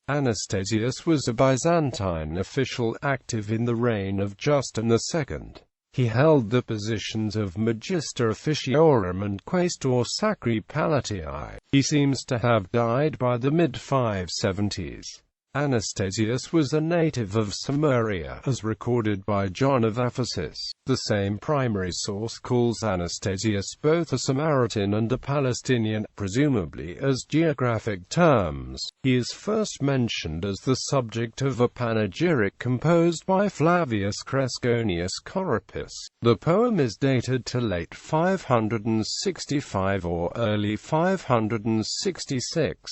Anastasius was a Byzantine official active in the reign of Justin II. He held the positions of magister officiorum and quaestor sacri palatii. He seems to have died by the mid-570s. Anastasius was a native of Samaria, as recorded by John of Ephesus. The same primary source calls Anastasius both a Samaritan and a Palestinian, presumably as geographic terms. He is first mentioned as the subject of a panegyric composed by Flavius Cresconius Corippus. The poem is dated to late 565 or early 566.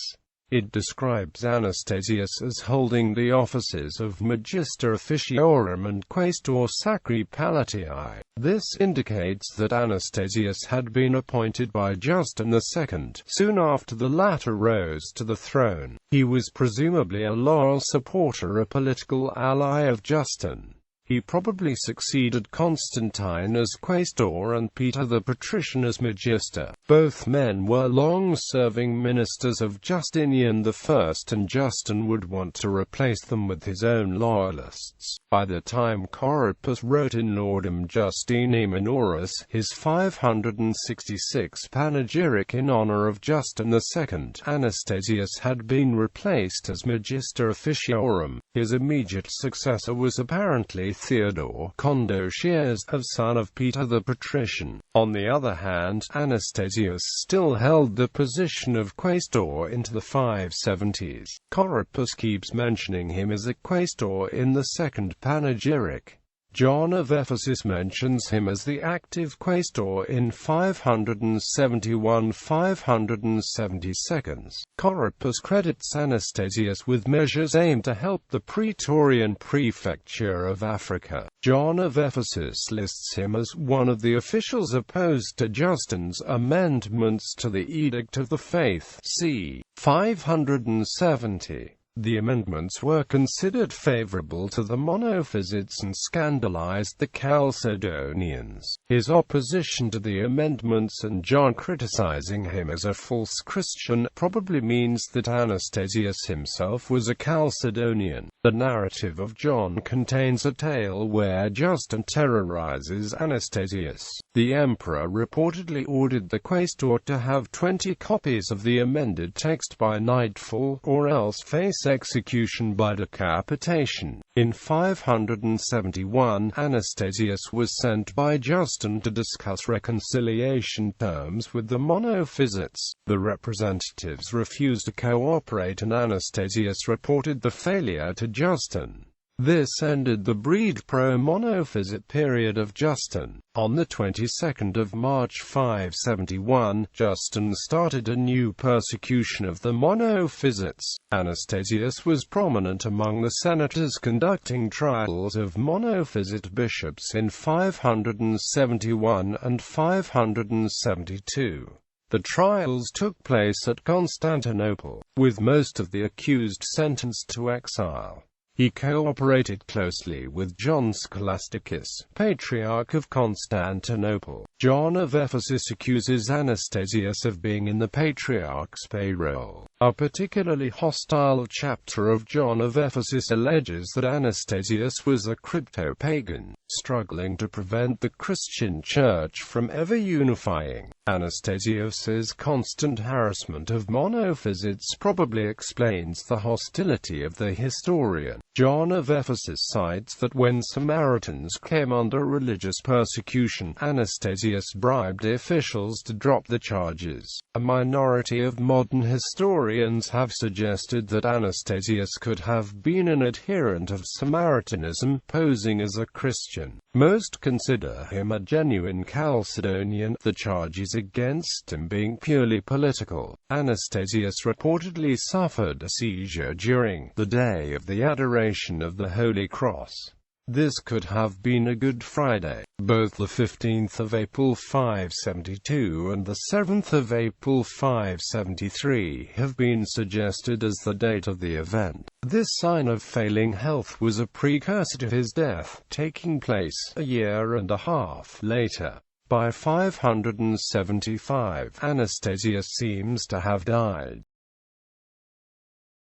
It describes Anastasius as holding the offices of magister officiorum and quaestor sacri palatii. This indicates that Anastasius had been appointed by Justin II soon after the latter rose to the throne. He was presumably a loyal supporter, a political ally of Justin. He probably succeeded Constantine as quaestor and Peter the patrician as magister. Both men were long-serving ministers of Justinian I, and Justin would want to replace them with his own loyalists. By the time Corippus wrote in Laudum Justini Minoris, his 566 panegyric in honor of Justin II, Anastasius had been replaced as magister officiorum. His immediate successor was apparently Theodore Condocius, son of Peter the patrician. On the other hand, Anastasius still held the position of quaestor into the 570s. Corippus keeps mentioning him as a quaestor in the second panegyric. John of Ephesus mentions him as the active quaestor in 571–572. Corippus credits Anastasius with measures aimed to help the Praetorian prefecture of Africa. John of Ephesus lists him as one of the officials opposed to Justin's amendments to the Edict of the Faith, c. 570. The amendments were considered favorable to the monophysites and scandalized the Chalcedonians. His opposition to the amendments and John criticizing him as a false Christian probably means that Anastasius himself was a Chalcedonian. The narrative of John contains a tale where Justin terrorizes Anastasius. The emperor reportedly ordered the quaestor to have 20 copies of the amended text by nightfall, or else face execution by decapitation. In 571, Anastasius was sent by Justin to discuss reconciliation terms with the monophysites. The representatives refused to cooperate and Anastasius reported the failure to Justin. This ended the breed pro-monophysite period of Justin. On the 22nd of March 571, Justin started a new persecution of the monophysites. Anastasius was prominent among the senators conducting trials of monophysite bishops in 571 and 572. The trials took place at Constantinople, with most of the accused sentenced to exile. He cooperated closely with John Scholasticus, Patriarch of Constantinople. John of Ephesus accuses Anastasius of being in the Patriarch's payroll. A particularly hostile chapter of John of Ephesus alleges that Anastasius was a crypto-pagan, struggling to prevent the Christian Church from ever unifying. Anastasius's constant harassment of monophysites probably explains the hostility of the historian. John of Ephesus cites that when Samaritans came under religious persecution, Anastasius bribed officials to drop the charges. A minority of modern historians have suggested that Anastasius could have been an adherent of Samaritanism, posing as a Christian. Most consider him a genuine Chalcedonian, the charges against him being purely political. Anastasius reportedly suffered a seizure during the Day of the Adoration of the Holy Cross. This could have been a Good Friday. Both the 15th of April 572 and the 7th of April 573 have been suggested as the date of the event. This sign of failing health was a precursor to his death, taking place a year and a half later. By 575, Anastasius seems to have died.